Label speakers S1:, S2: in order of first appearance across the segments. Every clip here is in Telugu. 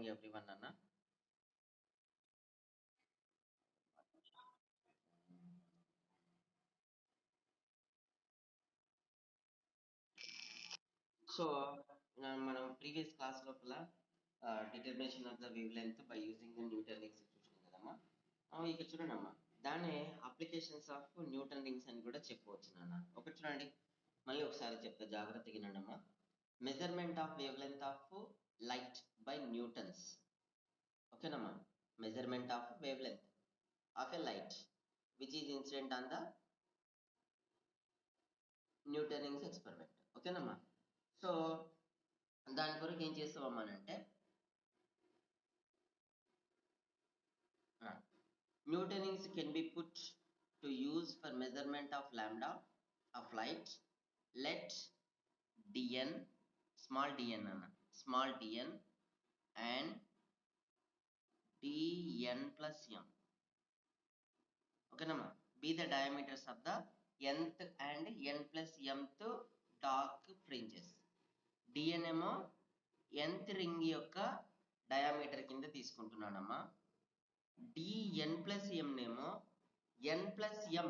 S1: morning, everyone, Anna. So, మనం ప్రీవియస్ క్లాస్ లోపల determination of the wave length by using the Newton rings చూసినాం కదమ్మా. ఇక్కడ చూడండి అమ్మా, దాన్నే అప్లికేషన్స్ ఆఫ్ న్యూటన్ రింగ్స్ అని కూడా చెప్పవచ్చు నాన్న. ఒకటి చూడండి, మళ్ళీ ఒకసారి చెప్తా, జాగ్రత్తగా వినండమ్మా. Measurement of wavelength of light by Newton's. ఓకేనమ్మా, measurement of wavelength of a light which is incident on the Newton rings experiment. ఓకేనమ్మా. సో దాని కొరకు ఏం చేస్తామన్నానంటే, Newtonings can be put to use for measurement of lambda of light. Let dn, small dn and dn plus m. Okay, nama, be the diameters of the nth and n plus mth dark fringes. dn ఏమో nth రింగ్ యొక్క డయామీటర్ కింద తీసుకుంటున్నానమ్మా. dn ప్లస్ m నేమో n plus m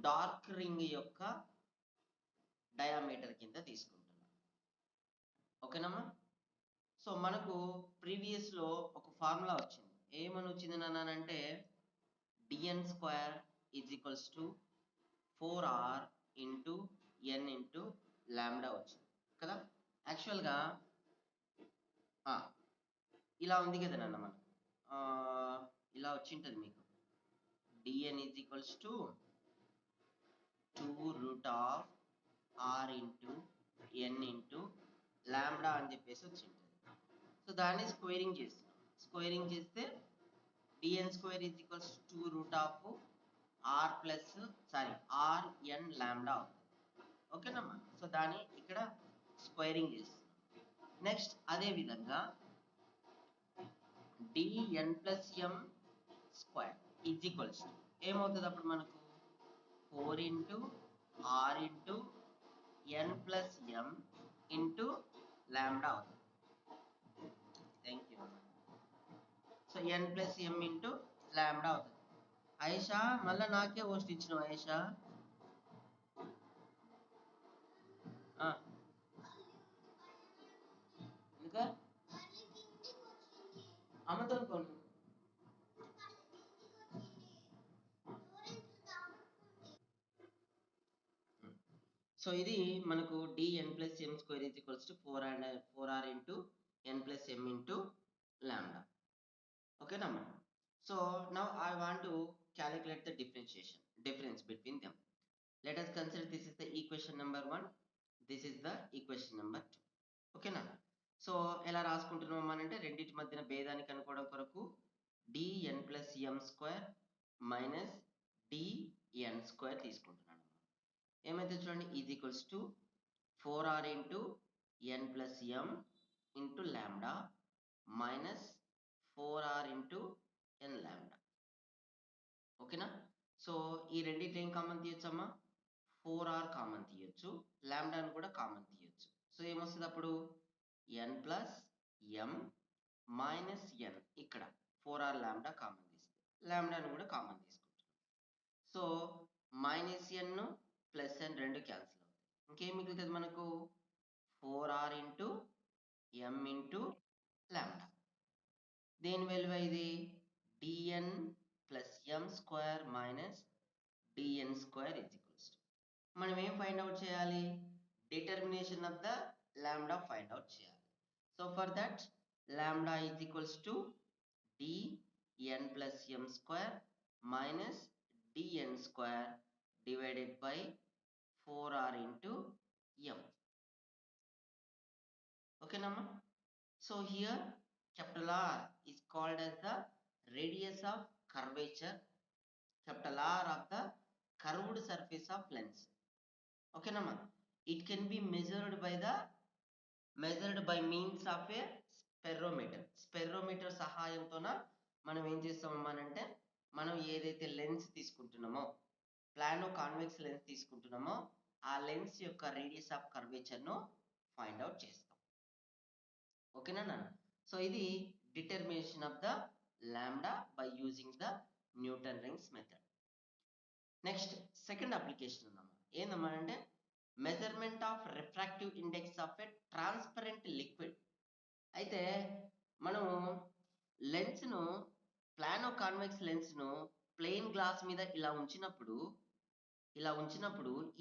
S1: dark ring యొక్క డయామీటర్ కింద తీసుకుంటున్నాం. ఓకేనమ్మా. సో మనకు ప్రీవియస్ లో ఒక ఫార్ములా వచ్చింది. ఏమని వచ్చింది నానంటే, dn square is equals to 4r into n into lambda వచ్చింది కదా. యాక్చువల్గా ఇలా ఉంది కదా నాన్న, మనకు ఇలా వచ్చింటది మీకు. dn is equals to 2 root of r into n into lambda అని చెప్పేసి వచ్చింటది. సో దాన్ని స్క్వేరింగ్ చేస్తున్నాం. స్క్వేరింగ్ చేస్తే dn square is equals to 2 root of r plus r n lambda అవుతుంది. ఓకేనమ్మా. సో దాన్ని ఇక్కడ స్క్వేరింగ్ చేస్తున్నాం. నెక్స్ట్ అదే విధంగా dn plus m square is equals to ఏమవుతుంది అప్పుడు మనకు 4 into r into n plus m into lambda అవుతుంది. Thank you. So n plus m into lambda అవుతుంది. ఆయేషా, మళ్ళీ నాకే హోస్ట్ ఇచ్చినావు ఆయేషా. ఎందుక అమ్మతో అనుకోండి. సో ఇది మనకు dn plus m square is equals to 4r into n plus m into lambda. ఓకేనమ్మా. So now I want to calculate the difference between them. Let us consider this is the equation number 1, this is the equation number 2. ఓకేనా. సో ఎలా రాసుకుంటున్నాం అంటే, రెండింటి మధ్యన భేదాన్ని కనుక్కోవడం కొరకు dn plus m square minus dn square తీసుకుంటున్నాను. ఏమైతే చూడండి, is equals to 4r into n plus m into lambda minus 4r into n lambda. ఓకేనా. సో ఈ రెండింటి ఏం కామన్ తీయొచ్చమ్మా, 4r కామన్ తీయొచ్చు, లాంబ్డాను కూడా కామన్ తీయొచ్చు. సో ఏమొస్తుంది అప్పుడు, n plus m minus n, ఇక్కడ 4r లాంబ్డా కామన్ తీస్తే లాంబ్డాను కూడా కామన్ తీసుకుంటున్నాం. So minus n plus n రెండు క్యాన్సిల్ అవుతాయి. ఇంకేం మిగులుతుంది మనకు, 4r into m into lambda. దేని విలువ ఇది, dn plus m square minus dn square is equals to, మనం ఏం ఫైండ్ అవుట్ చేయాలి, determination of the lambda find out చేయాలి. So for that lambda is equals to dn plus m square minus dn square divided by 4r into m. Okay, Nama. So here capital R is called as the radius of curvature, capital R of the curved surface of lens. Okay, Nama. It can be measured by means of a స్పెరోమీటర్. స్పెరోమీటర్ సహాయంతోన మనం ఏం చేస్తామన్నానంటే, మనం ఏదైతే లెన్స్ తీసుకుంటున్నామో, ప్లానో కాన్వెక్స్ లెన్స్ తీసుకుంటున్నామో, ఆ లెన్స్ యొక్క రేడియస్ ఆఫ్ కర్వేచర్ ను ఫైండ్ అవుట్ చేస్తాం. ఓకేనా నాన్న. సో ఇది determination of the lambda by using the Newton rings method. Next second application ఉందమ్మా. ఏందమ్మా అంటే measurement of refractive index of a transparent liquid. అయితే మనము లెన్స్ను ప్లానో కాన్వెక్స్ లెన్స్ను ప్లెయిన్ గ్లాస్ మీద ఇలా ఉంచినప్పుడు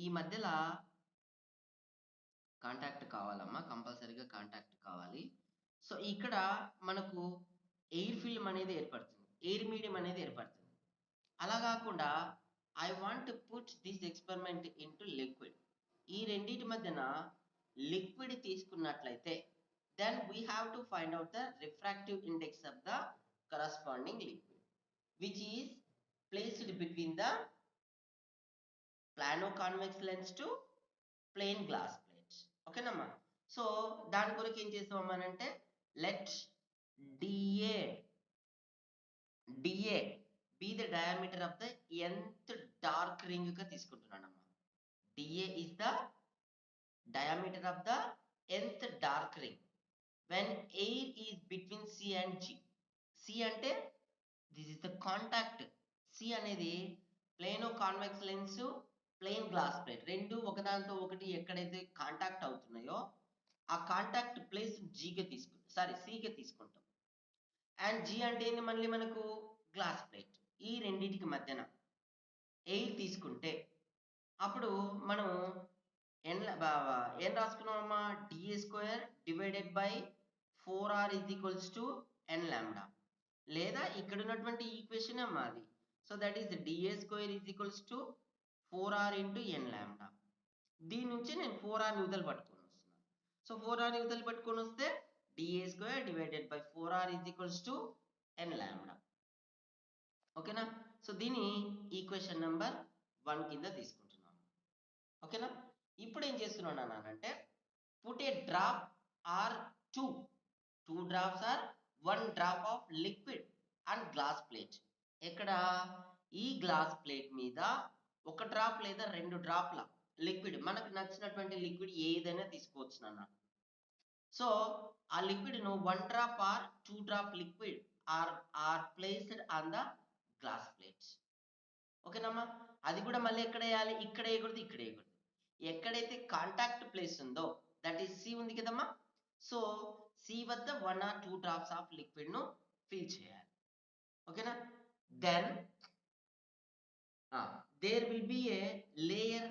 S1: ఈ మధ్యలో కాంటాక్ట్ కావాలమ్మా, కంపల్సరీగా కాంటాక్ట్ కావాలి. సో ఇక్కడ మనకు ఎయిర్ ఫిల్మ్ అనేది ఏర్పడుతుంది, ఎయిర్ మీడియం అనేది ఏర్పడుతుంది. అలా కాకుండా I want to put this experiment into liquid. ఈ రెండింటి మధ్యన లిక్విడ్ తీసుకున్నట్లయితే then we have to find out the refractive index of the corresponding liquid which is placed between the plano convex lens to plain glass plates. ఓకేనమ్మా. సో దాని కొరకు ఏం చేస్తామనంటే let D A D A be the diameter of the nth dark ring గా తీసుకుంటున్నానమ్మా. D A is the diameter of the nth dark ring when air is between C and G. C అంటే this is the contact. C అనేది plano convex lens, plain glass plate రెండు ఒకదానితో ఒకటి ఎక్కడైతే కాంటాక్ట్ అవుతున్నాయో ఆ కాంటాక్ట్ ప్లేస్ Gగా తీసుకుంటాం, Cగా తీసుకుంటాం. అండ్ G అంటే ఏంది మళ్ళీ మనకు గ్లాస్ ప్లేట్. ఈ రెండింటికి మధ్యన ఎయిర్ తీసుకుంటే అప్పుడు మనం ఏం రాసుకున్నామమ్మా, D A square divided by 4r is equals to n lambda, లేదా ఇక్కడ ఉన్నటువంటి ఈక్వేషన్ అమ్మా అది. So that is D A square is equals to 4r into n lambda. దీని నుంచి నేను 4r యువతలు పట్టుకొని వస్తున్నాను. సో 4r యువతలు పట్టుకొని వస్తే DA square divided by 4r is equals to n lambda. ఓకేనా. సో దీని ఈక్వేషన్ నెంబర్ 1 కింద తీసుకుంటున్నాను. ఓకేనా. ఇప్పుడు ఏం చేస్తున్నాను అంటే put a drop or two drops or 1 drop of liquid and glass plate. ఎక్కడ ఈ గ్లాస్ ప్లేట్ మీద ఒక డ్రాప్ లేదా 2 డ్రాప్ల లిక్విడ్, మనకు నచ్చినటువంటి లిక్విడ్ ఏదైనా తీసుకోవచ్చు నాన్న. సో ఆ లిక్విడ్ ను 1 drop or 2 drop liquid are placed on the glass plates. ఓకేనమ్మా. అది కూడా మళ్ళీ ఎక్కడ వేయాలి, ఇక్కడ వేయకూడదు, ఇక్కడ వేయకూడదు. ఎక్కడైతే కాంటాక్ట్ ప్లేస్ ఉందో దట్ ఈస్ సి ఉంది కదమ్మా. సో సి వద్ద 1 or 2 డ్రాప్స్ ఆఫ్ లిక్విడ్ ను ఫిల్ చేయాలి. ఓకేనా. Then there will be a layer,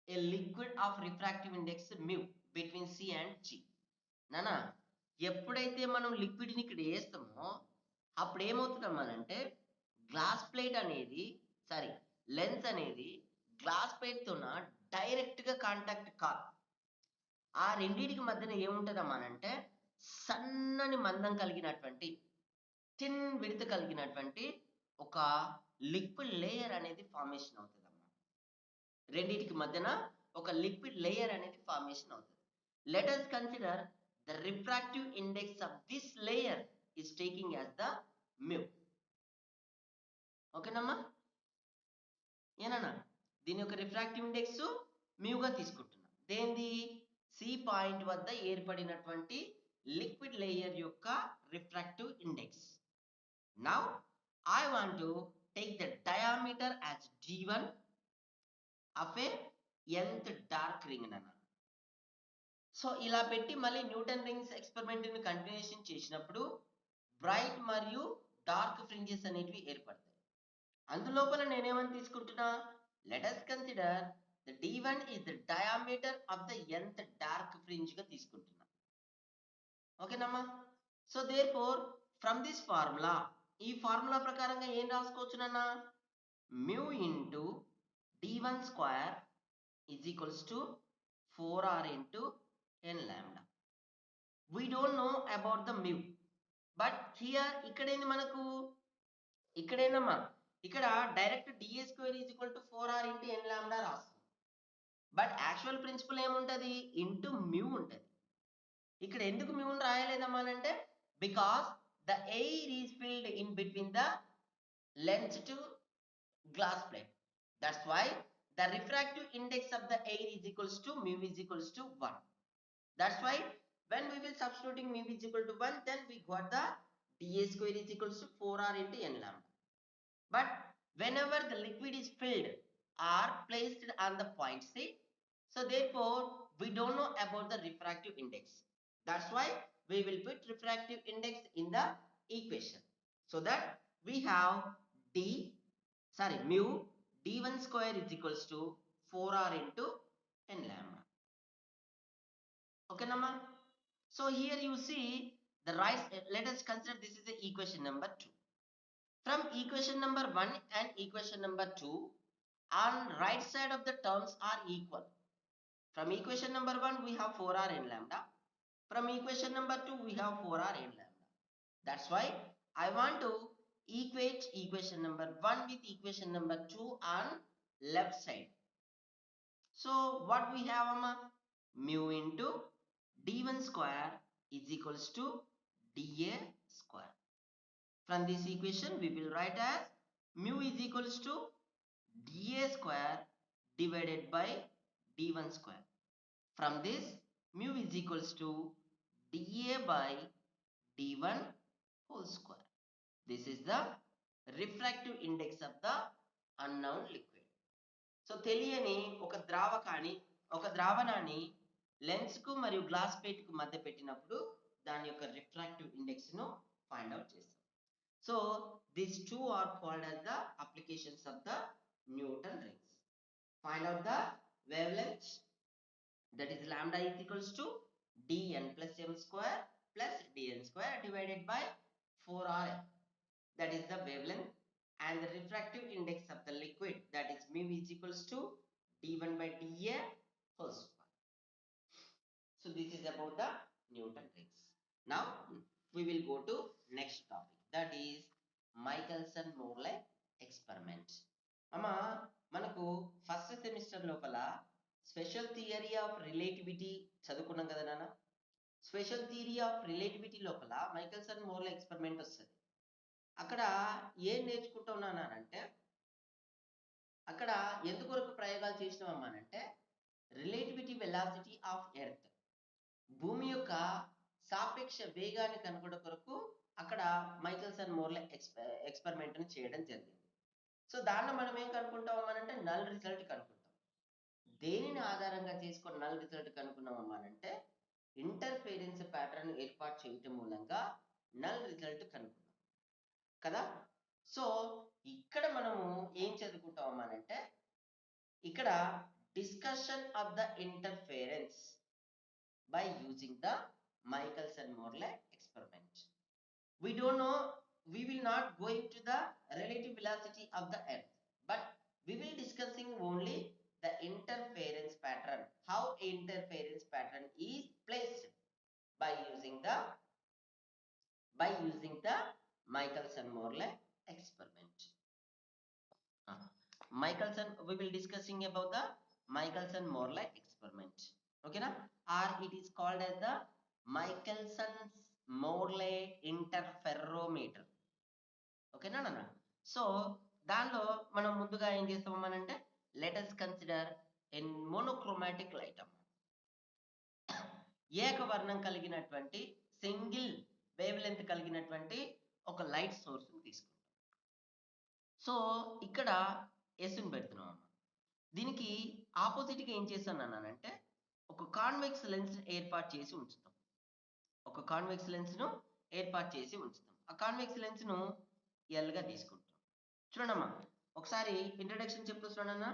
S1: a liquid of refractive index mu between C and G. నానా ఎప్పుడైతే మనం లిక్విడ్ని ఇక్కడ వేస్తామో అప్పుడు ఏమవుతుందమ్మానంటే గ్లాస్ ప్లేట్ అనేది లెన్స్ అనేది గ్లాస్ ప్లేట్ తోన డైరెక్ట్ గా కాంటాక్ట్ కాదు. ఆ రెండింటికి మధ్యన ఏముంటదమ్మానంటే సన్నని మందం కలిగినటువంటి థిన్ విడ్త్ కలిగినటువంటి ఒక లిక్విడ్ లేయర్ అనేది ఫార్మేషన్ అవుతుందమ్మా. రెండింటికి మధ్యన ఒక లిక్విడ్ లేయర్ అనేది ఫార్మేషన్ అవుతుంది. Let us consider the refractive index of this layer is taking as the mu. ఓకేనమ్మా. ఏనన్నా దీని యొక్క రిఫ్రాక్టివ్ ఇండెక్స్ మ్యూగా తీసుకుంటున్నాం. దేంది సి పాయింట్ వద్ద ఏర్పడినటువంటి లిక్విడ్ లేయర్ యొక్క refractive index. Now I want to take the diameter as d1 of A nth dark ring అన్న. సో ఇలా పెట్టి మళ్ళీ న్యూటన్ రింగ్స్ ఎక్స్పెరిమెంట్ ని కంటిన్యూషన్ చేసినప్పుడు బ్రైట్ మరియు డార్క్ ఫ్రింజెస్ అనేటివి ఏర్పడతాయి. అందులోపల నేనేమని తీసుకుంటున్నా, let us consider the d1 is the diameter of the nth dark fringe గా తీసుకుంటున్నా. ఓకేనమ్మా. So therefore from this formula, ఈ ఫార్ములా ప్రకారంగా ఏం రాసుకోవచ్చు నాన్న, mu into d1 square is equals to 4r into n lambda. We don't know about the mu, but here ఇక్కడేంది మనకు, ఇక్కడేందమ్మా ఇక్కడ direct DA square is equal to 4r into n lambda రాస్తుంది. బట్ యాక్చువల్ ప్రిన్సిపల్ ఏముంటది, ఇంటూ మ్యూ ఉంటది. ఇక్కడ ఎందుకు మ్యూని రాయలేదమ్మా అంటే because the air is filled in between the lens to glass plate. That's why the refractive index of the air is equals to mu is equals to 1. That's why when we will substituting mu is equal to 1, then we got the dA square is equals to 4r into n lambda. But whenever the liquid is filled or placed on the point C, so therefore we don't know about the refractive index. That's why we will put refractive index in the equation. So that we have mu d1 square is equals to 4r into n lambda. Okay, Nama? So here you see the right, let us consider this is the equation number 2. From equation number 1 and equation number 2, on right side of the terms are equal. From equation number 1, we have 4r in lambda. From equation number 2, we have 4r in lambda. That's why I want to equate equation number 1 with equation number 2 on left side. So what we have, mu into d1 square is equals to dA square. From this equation, we will write as mu is equals to dA square divided by d1 square. From this, mu is equals to dA by d1 whole square. This is the refractive index of the unknown liquid. So తెలియని ఒక ద్రావణాన్ని లెన్స్ కు మరియు గ్లాస్ ప్లేట్ కు మధ్య పెట్టినప్పుడు దాని యొక్క రిఫ్రాక్టివ్ ఇండెక్స్ ను ఫైండ్ అవుట్ చేస్తాం. So these two are called as the applications of the Newton rings. Find out the wavelength, that is lambda is equals to dn plus m square plus dn square divided by 4rm. That is the wavelength. And the refractive index of the liquid, that is mu is equals to d1 by dA whole square. So this is about the Newton rings. Now we will go to next topic, that is Michelson-Morley experiment. అమ్మా మనకు ఫస్ట్ సెమిస్టర్ లోపల స్పెషల్ థియరీ ఆఫ్ రిలేటివిటీ చదువుకున్నాం కదా నాన్న. స్పెషల్ థియరీ ఆఫ్ రిలేటివిటీ లోపల మైకెల్సన్ మోర్లే ఎక్స్పెరిమెంట్ వస్తుంది. అక్కడ ఏం నేర్చుకుంటున్నానంటే, అక్కడ ఎందుకొరకు ప్రయోగాలు చేసినామమ్మానంటే రిలేటివిటీ వెలాసిటీ ఆఫ్ ఎర్త్, భూమి యొక్క సాపేక్ష వేగాన్ని కనుగొనడం కొరకు అక్కడ మైకెల్సన్ మోర్లే ఎక్స్పెరిమెంట్ ని చేయడం జరిగింది. సో దాంట్లో మనం ఏం కనుక్కుంటామమ్మానంటే నల్ రిజల్ట్ కనుక్కుంటాం. దేనిని ఆధారంగా చేసుకొని నల్ రిజల్ట్ కనుక్కున్నామమ్మానంటే ఇంటర్ఫేరెన్స్ ప్యాటర్న్ ఏర్పాటు చేయటం మూలంగా నల్ రిజల్ట్ కనుక్కున్నాం కదా. సో ఇక్కడ మనము ఏం చదువుకుంటామమ్మానంటే, ఇక్కడ discussion of the interference by using the Michelson-Morley experiment. We don't know, we will not go into the relative velocity of the earth, but we will discussing only the interference pattern, how interference pattern is placed by using the Michelson-Morley experiment. We will discussing about the Michelson-Morley experiment. Okay na? Or it is called as the Michelson-Morley interferometer. Okay na? So దానిలో మనం ముందుగా ఏం చేస్తామనంటే, let us consider in monochromatic light. ఏకవర్ణం కలిగినటువంటి సింగిల్ వేవ్ లెంత్ కలిగినటువంటి ఒక లైట్ సోర్స్ తీసుకుంటాం. సో ఇక్కడ ఎస్ని పెడుతున్నాం అమ్మ. దీనికి ఆపోజిట్గా ఏం చేస్తానంటే ఒక కాన్వెక్స్ లెన్స్ ఏర్పాటు చేసి ఉంచుతాం. ఒక కాన్వెక్స్ లెన్స్ను ఏర్పాటు చేసి ఉంచుతాం. ఆ కాన్వెక్స్ లెన్స్ను ఎల్గా తీసుకుంటాం. చూడమ్మా ఒకసారి ఇంట్రడక్షన్ చెప్తూ చూడన్నా.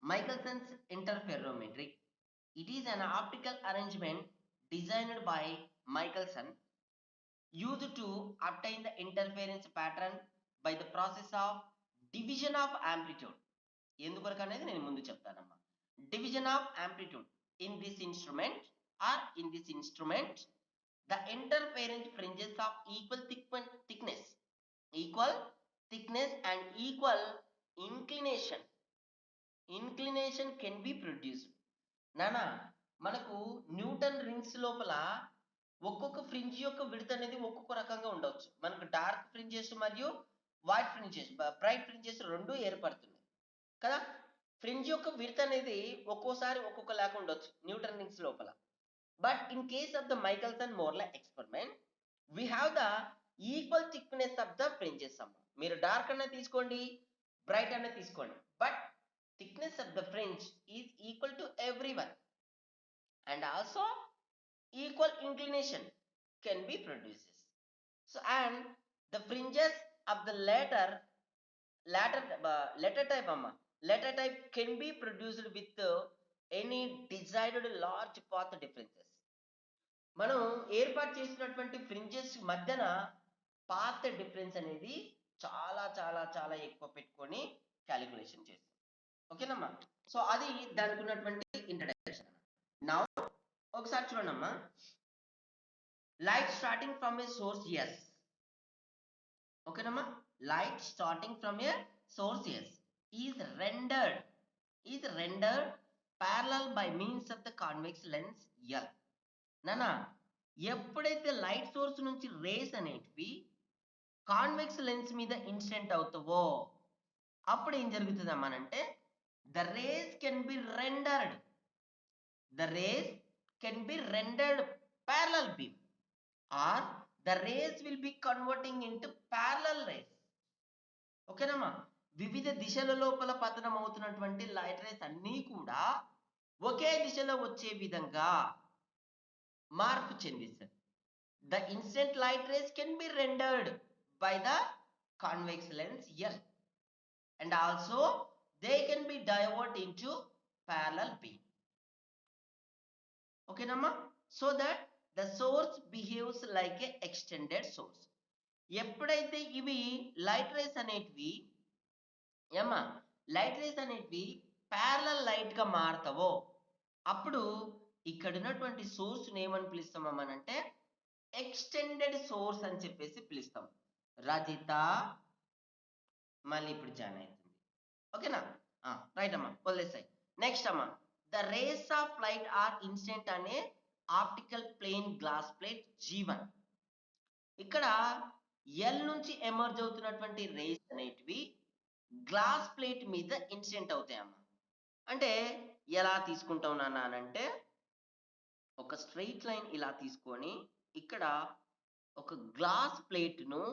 S1: Michelson's interferometry. It is an optical arrangement designed by Michelson used to obtain the interference pattern by the process of division of amplitude. ఎందుకొరకు అనేది నేను ముందు చెప్తానమ్మా. Division of amplitude. In this instrument the interference fringes of equal thickness and equal inclination can be produced. నానా మనకు న్యూటన్ రింగ్స్ లోపల ఒక్కొక్క ఫ్రింజ్ యొక్క విడ్త్ అనేది ఒక్కొక్క రకంగా ఉండవచ్చు. మనకు డార్క్ ఫ్రింజెస్ మరియు వైట్ ఫ్రింజెస్, బ్రైట్ ఫ్రింజెస్ రెండు ఏర్పడుతుంది కదా. ఫ్రింజ్ యొక్క విడ్త్ అనేది ఒక్కోసారి ఒక్కొక్క లాగా ఉండొచ్చు న్యూటన్ రింగ్స్ లోపల. But in case of the Michelson-Morley experiment, we have the equal thickness of the fringes అమ్మ. మీరు డార్క్ అన్న తీసుకోండి, బ్రైట్ అన్న తీసుకోండి, but thickness of the fringe is equal to everyone, and also equal inclination can be produced. So and the fringes of the letter type amma, letter type can be produced with any desired large path differences. మనం ఏర్పాటు చేసినటువంటి ఫ్రింజెస్ మధ్యన పాత్ డిఫరెన్స్ అనేది చాలా చాలా చాలా ఎక్కువ పెట్టుకొని క్యాలిక్యులేషన్ చేస్తాం. ఓకేనమ్మా, సో అది దానికి ఉన్నటువంటి ఇంట్రడక్షన్. నా ఒకసారి చూడండమ్మా, light starting from a source S. ఓకేనమ్మా, light starting from a source S is rendered parallel by means of the convex lens L. నానా, ఎప్పుడైతే లైట్ సోర్స్ నుంచి రేస్ అనేటివి కాన్వెక్స్ లెన్స్ మీద ఇన్సిడెంట్ అవుతావో అప్పుడు ఏం జరుగుతుందమ్మా అంటే the rays can be rendered parallel beam or the rays will be converting into parallel rays. ఓకేనమ్మా, వివిధ దిశల లోపల పతనం అవుతున్నటువంటి లైట్ రేస్ అన్నీ కూడా ఒకే దిశలో వచ్చే విధంగా మార్పు చెందిస్తారు. The incident light rays can be rendered by the convex lens L and also they can be diverted into parallel beam. ఓకేనమ్మా, so that the source behaves like a extended source. ఎప్పుడైతే ఇవి లైట్ రేస్ అనేటివి ప్యారలల్ లైట్ గా మారుతావో అప్పుడు ఇక్కడ ఉన్నటువంటి సోర్స్ ఏమని పిలుస్తామనంటే ఎక్స్టెండెడ్ సోర్స్ అని చెప్పేసి పిలుస్తాం. రజిత మళ్ళీ ఇప్పుడు జాయిన్ అవుతుంది. ఓకేనా, రైట్ అమ్మా, వదిలేసాయి. నెక్స్ట్ అమ్మా, the rays of light are incident అనే optical plane glass plate G1. ఇక్కడ ఎల్ నుంచి ఎమర్జ్ అవుతున్నటువంటి రేస్ అనేటివి గ్లాస్ ప్లేట్ మీద ఇన్సిడెంట్ అవుతాయమ్మా. అంటే ఎలా తీసుకుంటాం నాన్న అంటే ఒక స్ట్రైట్ లైన్ ఇలా తీసుకొని ఇక్కడ ఒక గ్లాస్ ప్లేట్ను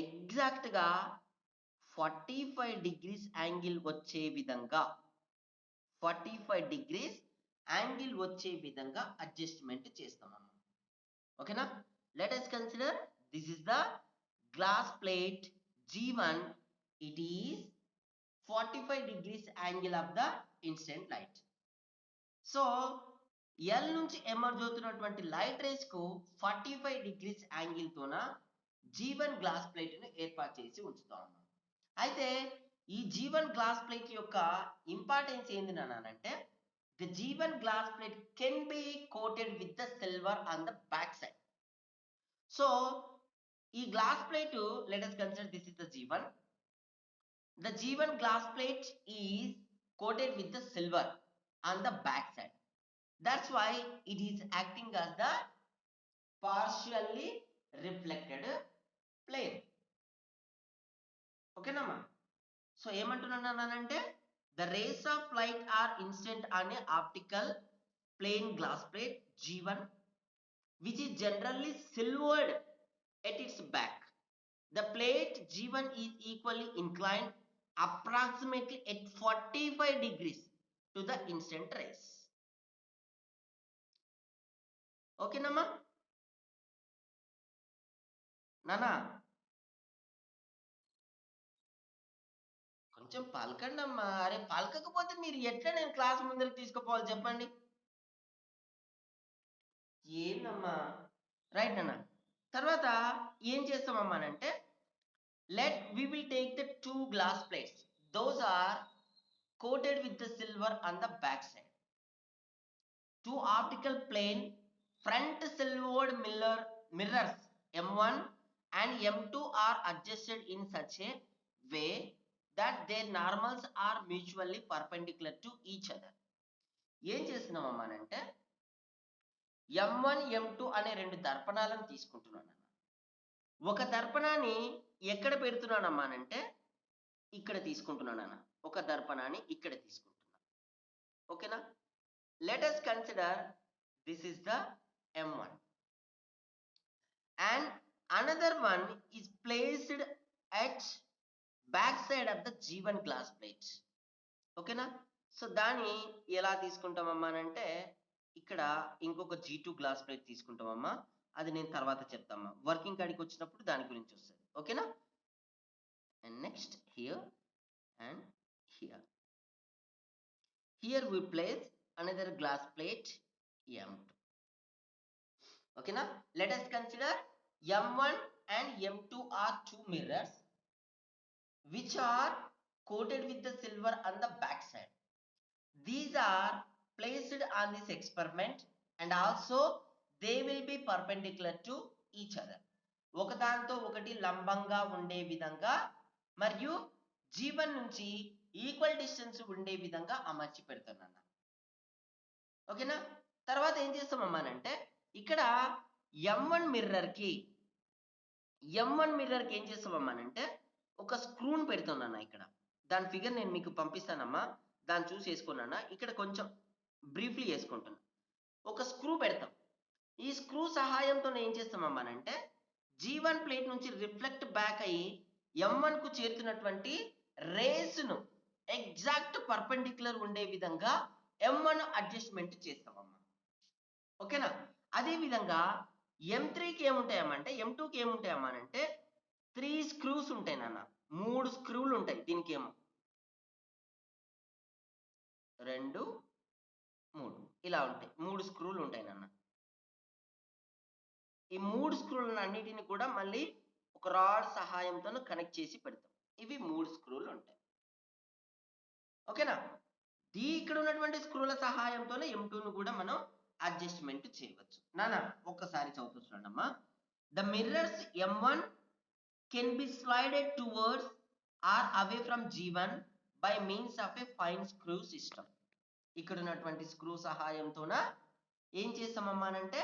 S1: ఎగ్జాక్ట్గా 45 degrees యాంగిల్ వచ్చే విధంగా 45 degrees యాంగిల్ వచ్చే విధంగా అడ్జస్ట్మెంట్ చేస్తామమ్మా. ఓకేనా, let us consider this is the glass plate G1. It is 45 degrees angle of the incident light. So L నుంచి ఎమర్జ్ అవుతున్నటువంటి లైట్ రేస్ కు 45 degrees యాంగిల్ తోన G1 గ్లాస్ ప్లేట్ ను ఏర్పాటు చేసి ఉంచుతాం. అయితే ఈ G1 గ్లాస్ ప్లేట్ యొక్క ఇంపార్టెన్స్ ఏంది నానంటే the G1 glass plate can be coated with the silver on the back side. So ఈ glass plate, let us consider this is the G1. The G1 glass plate is coated with the silver on the back side. That's why it is acting as the partially reflected plane. ఓకేనమ్మా, సో ఏమంటున్నానంటే the rays of light are incident on a optical plane glass plate G1 which is generally silvered at its back. The plate G1 is equally inclined approximately at 45 degrees to the incident rays. ఓకేనమ్మా నానా, కొంచెం పలకండి అమ్మా. అరే పలకకపోతే మీరు ఎట్లా నేను క్లాస్ ముందరికి తీసుకుపోవాలి చెప్పండి. ఏందమ్మా, రైట్ అన్న. తర్వాత ఏం చేస్తామమ్మా అంటే we will take the two glass plates. Those are coated with the silver on the back side. Two optical plane front silvered mirrors M1 and M2 are adjusted in such a way that their normals are mutually perpendicular to each other. ఏం చేస్తున్నామమ్మా అంటే M1 M2 అనే రెండు దర్పణాలను తీసుకుంటున్నాను. ఒక దర్పణాన్ని ఎక్కడ పెడుతున్నానమ్మా అంటే ఇక్కడ తీసుకుంటున్నాను. ఒక దర్పణాన్ని ఇక్కడ తీసుకుంటున్నాను. ఓకేనా, let us consider this is the M1 and another one is placed at back side of the G1 glass plate. ఓకేనా? సో దాన్ని ఎలా తీసుకుంటామమ్మా అంటే ఇక్కడ ఇంకొక G2 గ్లాస్ ప్లేట్ తీసుకుంటామమ్మా. అది నేను తర్వాత చెప్తామా, వర్కింగ్ కాడికి వచ్చినప్పుడు దాని గురించి వస్తుంది. ఓకేనా? And next here and here. Here we place another glass plate M2. Okay now, let us consider M1 and M2 are two mirrors which are coated with the silver on the back side. These are placed on this experiment and also they will be perpendicular to each other. ఒకదాంతో ఒకటి లంబంగా ఉండే విధంగా మరియు G1 నుంచి ఈక్వల్ డిస్టెన్స్ ఉండే విధంగా అమర్చి పెడుతున్నాను. ఓకేనా? తర్వాత ఏం చేస్తామమ్మానంటే ఇక్కడ M1 మిర్రర్కి ఏం చేస్తామమ్మానంటే ఒక స్క్రూని పెడుతున్నాను. ఇక్కడ దాని ఫిగర్ నేను మీకు పంపిస్తానమ్మా, దాన్ని చూసి వేసుకున్నాను. ఇక్కడ కొంచెం బ్రీఫ్లీ వేసుకుంటున్నా. ఒక స్క్రూ పెడతాం. ఈ స్క్రూ సహాయంతో ఏం చేస్తామమ్మానంటే G1 ప్లేట్ నుంచి రిఫ్లెక్ట్ బ్యాక్ అయ్యి M1 కు చేరుతున్నటువంటి రేస్ను ఎగ్జాక్ట్ పర్పెండిక్యులర్ ఉండే విధంగా M1 అడ్జస్ట్మెంట్ చేస్తామమ్మా. ఓకేనా? అదే విధంగా M3కి ఏముంటాయమ్మంటే M2కి ఏముంటాయమ్మా అంటే 3 స్క్రూస్ ఉంటాయి నాన్న. 3 స్క్రూలు ఉంటాయి. దీనికి ఏమో 2 3 ఇలా ఉంటాయి. 3 స్క్రూలు ఉంటాయి నాన్న. ఈ 3 స్క్రూలను అన్నిటిని కూడా మళ్ళీ ఒక రాడ్ సహాయంతో కనెక్ట్ చేసి పెడతాం. ఇవి 3 స్క్రూలు ఉంటాయి. ఓకేనా? ఇక్కడ ఉన్నటువంటి స్క్రూల సహాయంతోనే M2ను కూడా మనం అడ్జస్ట్మెంట్ చేయవచ్చు. నాన్న ఒక్కసారి చదువుతూ చూడండమ్మా. The mirrors M1 can be slided towards or away from G1 by means of a fine screw system. ఇక్కడ ఉన్నటువంటి స్క్రూ సహాయంతోన ఏం చేస్తామమ్మా అంటే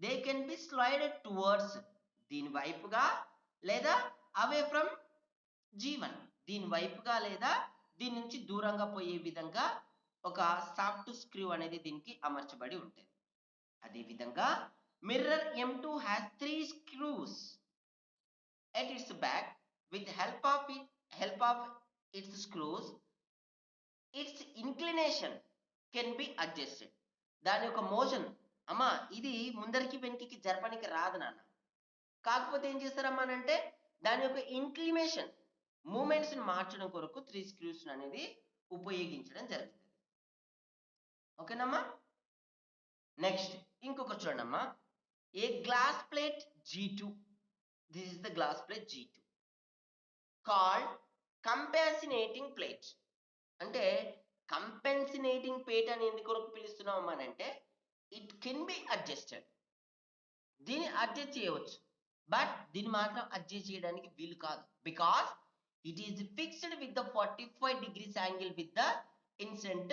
S1: they can be slided towards, దీని వైపుగా లేదా అవే ఫ్రమ్ G1, దీని వైపుగా లేదా దీని నుంచి దూరంగా పోయే విధంగా ఒక సాఫ్ట్ స్క్రూ అనేది దీనికి అమర్చబడి ఉంటుంది. అదే విధంగా mirror M2 has 3 screws at its back. With help of its screws, its inclination can be adjusted. దాని యొక్క మోషన్ అమ్మా ఇది ముందరికి వెనక్కి జరపనికి రాదు నాన్న. కాకపోతే ఏం చేస్తారమ్మా అంటే దాని యొక్క ఇంక్లినేషన్ మూమెంట్స్ ని మార్చడం కొరకు 3 స్క్రూస్ అనేది ఉపయోగించడం జరుగుతుంది. ఓకేనమ్మా? నెక్స్ట్ ఇంకొక చూడండమ్మా. A glass plate G2, this is the glass plate G2 called compensating plate. అంటే కంపెన్సినేటింగ్ ప్లేట్ అని ఎందుకు పిలుస్తున్నాం అంటే ఇట్ కెన్ బి అడ్జస్టెడ్, దీన్ని అడ్జస్ట్ చేయవచ్చు. బట్ దీన్ని మాత్రం అడ్జస్ట్ చేయడానికి వీలు కాదు. Because it is fixed with the 45 degrees angle with the incent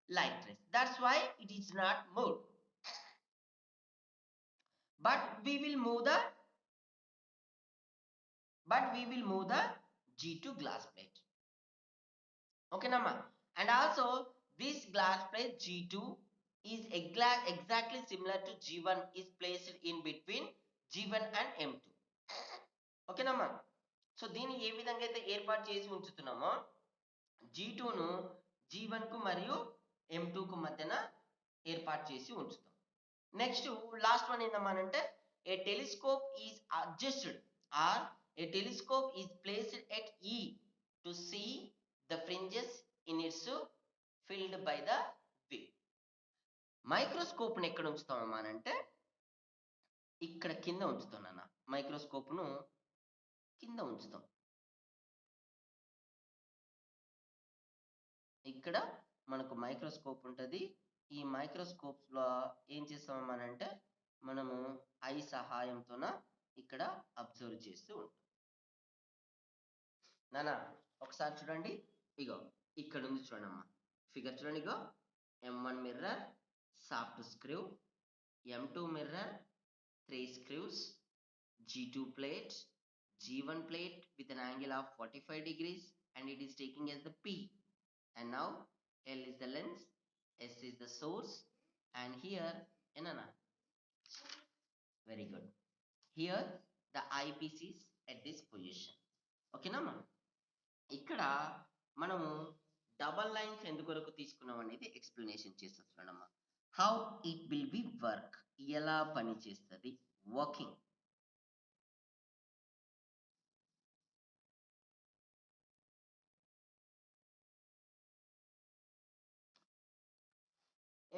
S1: light rays. That's why it is not moved. But we will move the G2 glass plate. Okay namma? And also this glass plate G2 is exactly similar to G1 is placed in between G1 and M2. Okay namma? So దీన్ని ఏ విధంగా అయితే ఏర్పాటు చేసి ఉంచుతున్నామో G2ను G1కు మరియు M2కు మధ్యన ఏర్పాటు చేసి ఉంచుతాం. నెక్స్ట్ లాస్ట్ వన్ ఏందమ్మానంటే a telescope is adjusted or a telescope is placed at E to see the fringes in its field by the way. మైక్రోస్కోప్ను ఎక్కడ ఉంచుతామమ్మానంటే ఇక్కడ కింద ఉంచుతాం నాన్న. మైక్రోస్కోప్ను కింద ఉంచుతాం. ఇక్కడ మనకు మైక్రోస్కోప్ ఉంటుంది. ఈ మైక్రోస్కోప్ లో ఏం చేస్తామనంటే మనము ఐ సహాయంతోన ఇక్కడ అబ్జర్వ్ చేస్తూ ఉంటాం. నానా ఒకసారి చూడండి, ఇగో ఇక్కడ ఉంది చూడమ్మా ఫిగర్ చూడండి. ఇగో M1 mirror soft screw, M2 mirror 3 screws, G2 plate, G1 plate with an angle of 45 degrees and it is taking as the P. And now L is the lens, S is the source and here enana. Very good. Here the eyepiece is at this position. ఓకేనా మనం ఇక్కడ మనము డబల్ లైన్స్ ఎందుకొరకు తీసుకున్నాం అనేది ఎక్స్ప్లెనేషన్ చేస్తున్నామమ్మా. How it will be work, ఎలా పని చేస్తుంది వర్కింగ్.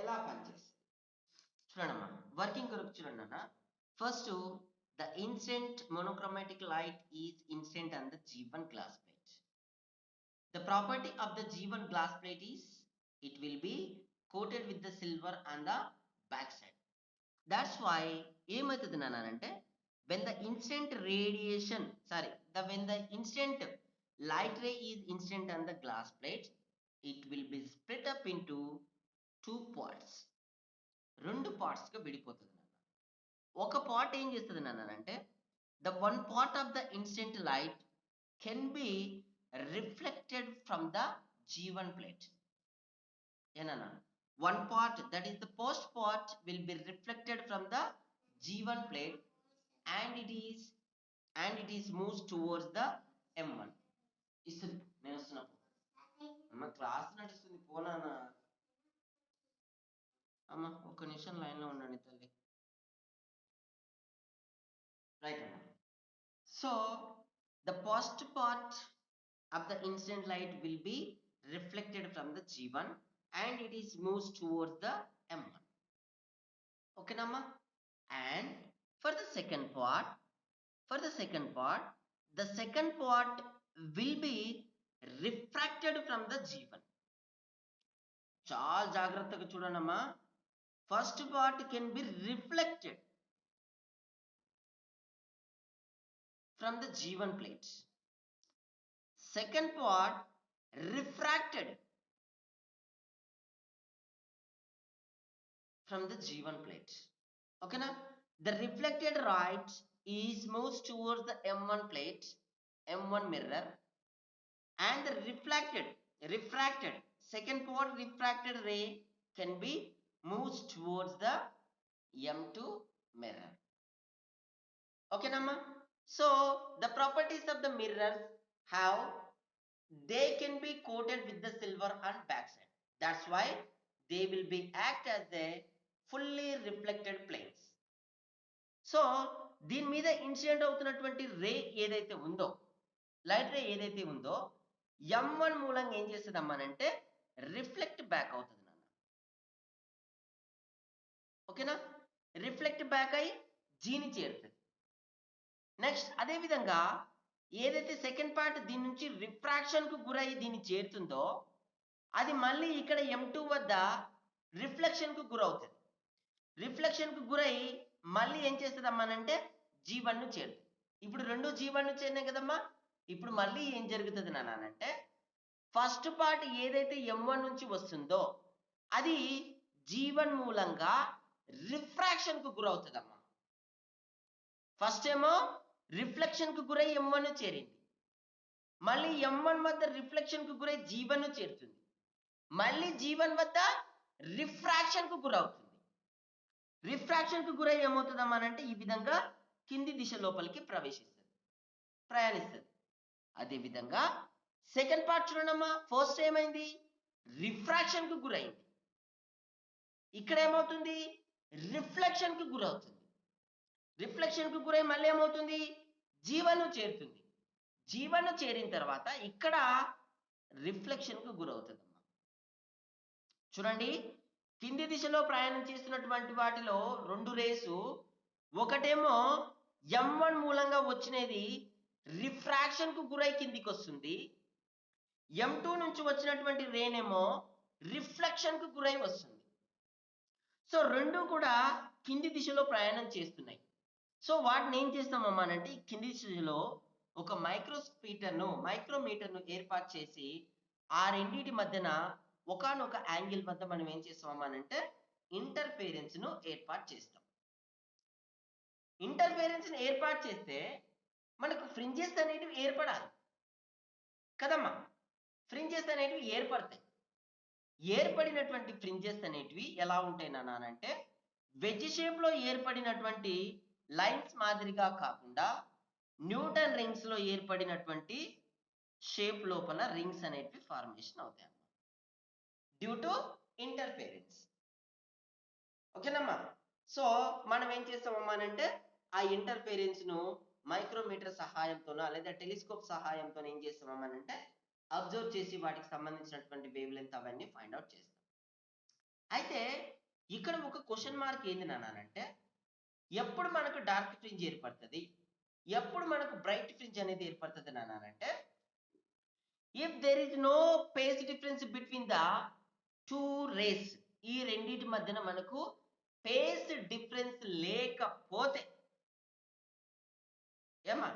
S1: ఎలా పనిచేస్తుంది చూడండమ్మా. వర్కింగ్ కొరకు చూడండి అన్న. First the instant monochromatic light is instant on the G1 glass plate. The property of the G1 glass plate is it will be coated with the silver on the back side. That's why ఏమవుతుంది నానంటే when the instant radiation when the instant light ray is instant on the glass plate, it will be split up into two parts. రెండు parts గా విడిపోతుంది నాన్న. ఒక పార్ట్ ఏం చేస్తుంది నానంటే the one part of the instant light can be reflected from the G1 plate. Enana, one part, that is the first part, will be reflected from the G1 plate and it is moves towards the M1. ఇస్తుంది నేను వస్తున్నప్పుడు అమ్మ క్లాస్ నడుస్తుంది పోనా అమ్మ ఒక్క నిమిషం లైన్లో ఉండండి తల్లి. రైట్ అమ్మ. So the first part of the instant light will be reflected from the G1 and it is moves towards the M1. Okay namma. And for the second part the second part will be refracted from the G1. చాలా జాగ్రత్తగా చూడండమ్మా. First part can be reflected from the G1 plate. Second part refracted from the G1 plate. Okay na? The reflected light is moves towards the M1 plate, M1 mirror, and the refracted second part refracted ray can be moves towards the M2 mirror. Okay namma. So the properties of the mirrors have, they can be coated with the silver on backside. That's why they will be act as a fully reflected planes. So దీని మీద ఇన్సిడెంట్ అవుతున్నటువంటి రే ఏదైతే ఉందో, లైట్ రే ఏదైతే ఉందో M1 మూలంగా ఏం చేస్తుంది అమ్మానంటే రిఫ్లెక్ట్ బ్యాక్ అవుతుంది నాన్న. ఓకేనా, రిఫ్లెక్ట్ బ్యాక్ అయి జీని చేరుతుంది. నెక్స్ట్ అదే విధంగా ఏదైతే సెకండ్ పార్ట్ దీని నుంచి రిఫ్రాక్షన్ కు గురై దీన్ని చేరుతుందో అది మళ్ళీ ఇక్కడ M2 వద్ద రిఫ్లెక్షన్ కు గురవుతుంది. రిఫ్లెక్షన్ కు గురై మళ్ళీ ఏం చేస్తుంది అమ్మానంటే G1 ను చేరుతుంది. ఇప్పుడు రెండు G1 ను చేరినాయి కదమ్మా. ఇప్పుడు మళ్ళీ ఏం జరుగుతుంది నానంటే ఫస్ట్ పార్ట్ ఏదైతే M1 నుంచి వస్తుందో అది G1 మూలంగా రిఫ్రాక్షన్ కు గురవుతుంది అమ్మా. ఫస్ట్ ఏమో రిఫ్లెక్షన్ కు గురై M1 ను చేరింది, మళ్ళీ M1 వద్ద రిఫ్లెక్షన్ కు గురై G1 ను చేరుతుంది, మళ్ళీ G1 వద్ద రిఫ్రాక్షన్ కు గురవుతుంది. రిఫ్రాక్షన్ కు గురై ఏమవుతుందమ్మా అంటే ఈ విధంగా కింది దిశ లోపలికి ప్రయాణిస్తుంది. అదే విధంగా సెకండ్ పార్ట్ చూడండమ్మా. ఫస్ట్ ఏమైంది, రిఫ్రాక్షన్ కు గురైంది, ఇక్కడ ఏమవుతుంది రిఫ్లెక్షన్ కు గురవుతుంది. రిఫ్లెక్షన్ కు గురై మళ్ళీ ఏమవుతుంది G1 ను చేరుతుంది. G1 ను చేరిన తర్వాత ఇక్కడ రిఫ్లెక్షన్ కు గురవుతుంది. చూడండి, కింది దిశలో ప్రయాణం చేస్తున్నటువంటి వాటిలో రెండు రేసు, ఒకటేమో M1 మూలంగా వచ్చినది రిఫ్రాక్షన్ కు గురై కిందికి వస్తుంది, M2 నుంచి వచ్చినటువంటి రేనేమో రిఫ్లెక్షన్ కు గురై వస్తుంది. సో రెండు కూడా కింది దిశలో ప్రయాణం చేస్తున్నాయి. సో వాటిని ఏం చేస్తామమ్మా అంటే ఈ కింది దిశలో ఒక మైక్రోమీటర్ను ఏర్పాటు చేసి ఆ రెండింటి మధ్యన ఒకానొక యాంగిల్ వద్ద మనం ఏం చేస్తామమ్మా అంటే ఇంటర్ఫేరెన్స్ ను ఏర్పాటు చేస్తాం. ఇంటర్ఫేరెన్స్ ని ఏర్పాటు చేస్తే మనకు ఫ్రింజెస్ అనేటివి ఏర్పడాలి కదమ్మా. ఫ్రింజెస్ అనేటివి ఏర్పడతాయి. ఏర్పడినటువంటి ఫ్రింజెస్ అనేటివి ఎలా ఉంటాయి నాన్న అంటే వెజ్ షేప్ లో ఏర్పడినటువంటి లైన్స్ మాదిరిగా కాకుండా న్యూటన్ రింగ్స్ లో ఏర్పడినటువంటి షేప్ లోపల రింగ్స్ అనేటివి ఫార్మేషన్ అవుతాయి డ్యూ టు ఇంటర్ఫేరెన్స్. ఓకేనమ్మా. సో మనం ఏం చేస్తామమ్మా అంటే ఆ ఇంటర్ఫేరెన్స్ ను మైక్రోమీటర్ సహాయంతోనో లేదా టెలిస్కోప్ సహాయంతో ఏం చేస్తామమ్మా అంటే అబ్జర్వ్ చేసి వాటికి సంబంధించినటువంటి వేవ్ లెంత్ అవన్నీ ఫైండ్ అవుట్ చేస్తాం. అయితే ఇక్కడ ఒక క్వశ్చన్ మార్క్ ఏంది నానంటే ఎప్పుడు మనకు డార్క్ ఫ్రింజ్ ఏర్పడుతుంది, ఎప్పుడు మనకు బ్రైట్ ఫ్రింజ్ అనేది ఏర్పడుతుంది నానంటే if there is no phase difference between the two rays, ఈ రెండింటి మధ్యన మనకు ఫేజ్ డిఫరెన్స్ లేకపోతే ఏమా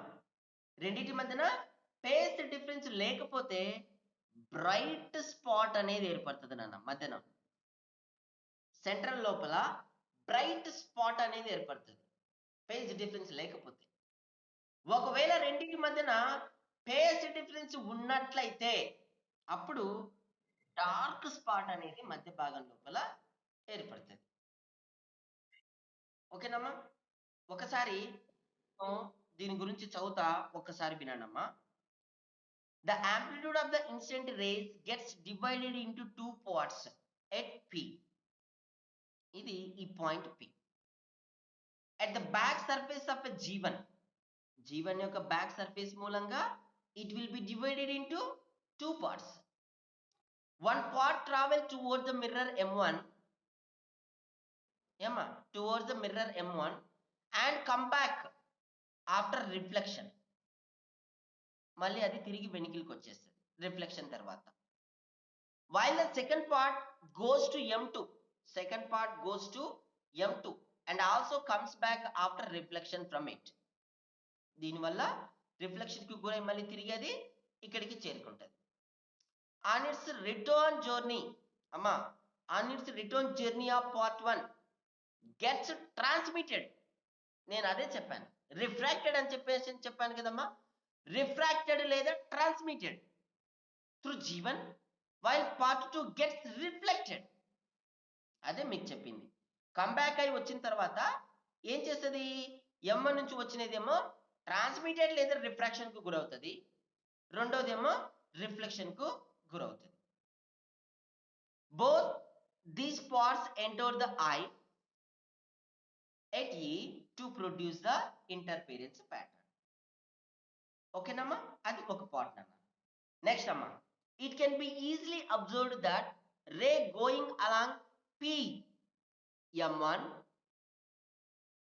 S1: రెండింటి మధ్యన ఫేజ్ డిఫరెన్స్ లేకపోతే బ్రైట్ స్పాట్ అనేది ఏర్పడుతుంది నాన్న మధ్యన సెంట్రల్ లోపల బ్రైట్ స్పాట్ అనేది ఏర్పడుతుంది ఫేజ్ డిఫరెన్స్ లేకపోతే. ఒకవేళ రెండింటి మధ్యన ఫేజ్ డిఫరెన్స్ ఉన్నట్లయితే అప్పుడు డార్క్ స్పాట్ అనేది మధ్య భాగం లోపల ఏర్పడుతుంది. ఓకేనమ్మా. ఒకసారి దీని గురించి చదువుతా ఒక్కసారి వినండమ్మా. The amplitude of the incident rays gets divided into two parts at P. ఇది ఈ point P. At the back surface of a G1, G1 యొక్క బ్యాక్ సర్ఫేస్ మూలంగా it will be divided into two parts. One part travel towards the mirror M1, towards the mirror M1 and come back after reflection. మళ్ళీ అది తిరిగి వెనికిల్కి వచ్చేస్తుంది రిఫ్లెక్షన్ తర్వాత. While the second part goes to M2, second part goes to M2 and also comes back after reflection from it. దీనివల్ల రిఫ్లెక్షన్ కి గురై మళ్ళీ తిరిగి అది ఇక్కడికి చేరుకుంటుంది. On its return journey, on its return journey of part 1 gets transmitted. నేను అదే చెప్పాను, రిఫ్రాక్టెడ్ అని చెప్పాను కదమ్మా. రిఫ్రాక్టెడ్ లేదా transmitted through G1 while part 2 gets reflected. అదే మీకు చెప్పింది. కంబ్యాక్ అయి వచ్చిన తర్వాత ఏం చేస్తుంది, M1 నుంచి వచ్చినదేమో ట్రాన్స్మిటెడ్ లేదా రిఫ్రాక్షన్ కు గురవుతుంది, రెండోదేమో రిఫ్లెక్షన్ కు గురవుతుంది. Both these parts enter the I at E to produce the interference pattern. ఓకేనమ్మా, అది ఒక పార్ట్ అన్న. నెక్స్ట్ అమ్మా, it can be easily observed that ray going along PM1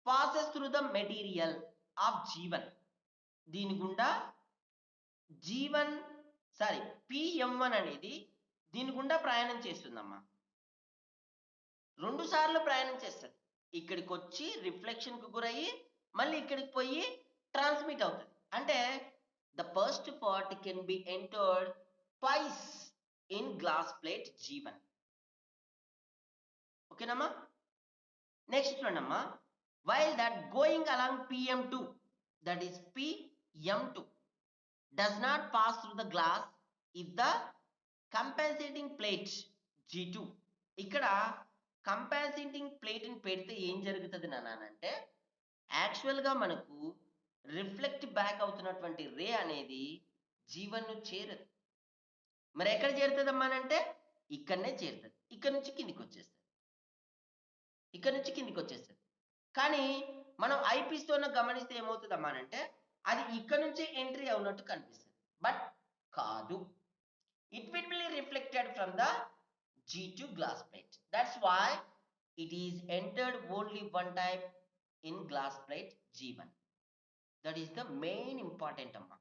S1: passes through the material of G1. దీని గుండా PM1 అనేది దీని గుండా ప్రయాణం చేస్తుందమ్మా. 2 సార్లు ప్రయాణం చేస్తుంది. ఇక్కడికి వచ్చి రిఫ్లెక్షన్ కు గురయ్యి మళ్ళీ ఇక్కడికి పోయి ట్రాన్స్మిట్ అవుతుంది. అంటే the first part can be entered twice in glass plate G1. ఓకేనమ్మా. నెక్స్ట్ చూడమ్మా, while that going along PM2, that is PM2 does not pass through the glass if the compensating plate G2, ఇక్కడ కంపాన్సేటింగ్ ప్లేట్ ని పెడితే ఏం జరుగుతుంది నానంటే యాక్చువల్గా మనకు రిఫ్లెక్ట్ బ్యాక్ అవుతున్నటువంటి రే అనేది G1 ను చేరదు. మరి ఎక్కడ చేరుతుందమ్మా అంటే ఇక్కడనే చేరుతుంది, ఇక్కడ నుంచి కిందికి వచ్చేస్తుంది. కానీ మనం ఐపీస్తో గమనిస్తే ఏమవుతుందమ్మా అంటే అది ఇక్కడ నుంచి ఎంట్రీ అవునట్టు కనిపిస్తుంది, బట్ కాదు. It will be reflected from the G2 glass plate. That's why it is entered only one time in glass plate G1. That is the main important amma.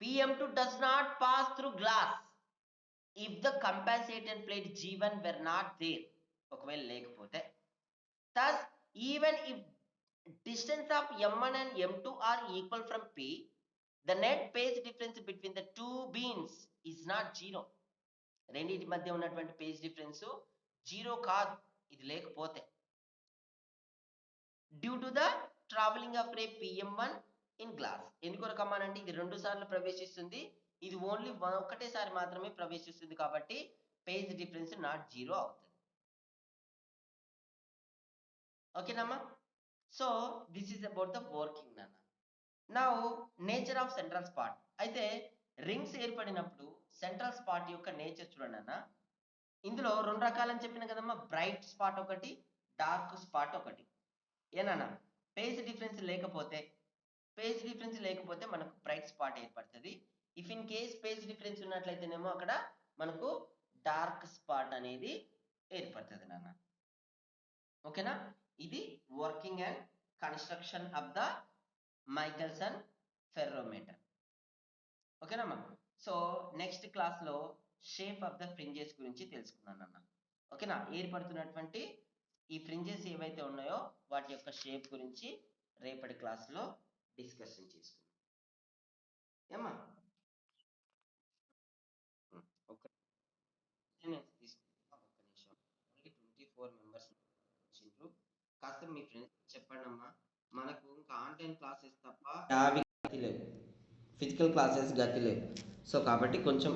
S1: PM2 does not pass through glass if the compensated plate G1 were not there. ఒకవేళ లేకపోతే thus even if distance of M1 and M2 are equal from P, the net phase difference between the two beams is not zero. రెండింటి మధ్య ఉన్నటువంటి phase difference జీరో కాదు ఇది లేకపోతే. Due to the travelling of ray PM1 in glass. ఎందుకొరకమ్మానంటే ఇది 2 సార్లు ప్రవేశిస్తుంది, ఇది ఓన్లీ ఒకటేసారి మాత్రమే ప్రవేశిస్తుంది కాబట్టి పేజ్ డిఫరెన్స్ నాట్ జీరో అవుతుంది. ఓకేనమ్మా. So this is about the working నాన్న. Now nature of central spot. అయితే రింగ్స్ ఏర్పడినప్పుడు సెంట్రల్ స్పాట్ యొక్క నేచర్ చూడండి అన్న. ఇందులో రెండు రకాలని చెప్పిన కదమ్మా, బ్రైట్ స్పాట్ ఒకటి, డార్క్ స్పాట్ ఒకటి. ఏనన్నా పేజ్ డిఫరెన్స్ లేకపోతే మనకు బ్రైట్ స్పాట్ ఏర్పడుతుంది. If in case phase difference ఉన్నట్లయితేనేమో అక్కడ మనకు డార్క్ స్పాట్ అనేది ఏర్పడుతుంది నాన్న. ఓకేనా. ఇది working and construction of the Michelson interferometer. ఓకేనమ్మా. సో నెక్స్ట్ క్లాస్లో షేప్ ఆఫ్ ద ఫ్రింజెస్ గురించి తెలుసుకున్నాను అన్న. ఓకేనా. ఏర్పడుతున్నటువంటి ఈ ఫ్రింజెస్ ఏవైతే ఉన్నాయో వాటి యొక్క షేప్ గురించి రేపటి క్లాస్లో డిస్కషన్ చేసుకుందాం. ఏమ్మా ఒక తీసుకుందాం. ఒక్క నిమిషం. ఓన్లీ 24 మెంబర్స్ వచ్చిండ్రు. కాస్త మీ ఫ్రెండ్స్ చెప్పండి అమ్మా. మనకు ఇంకా ఆన్లైన్ క్లాసెస్ తప్ప యావి గతి లేవు, ఫిజికల్ క్లాసెస్ గతి లేవు. సో కాబట్టి కొంచెం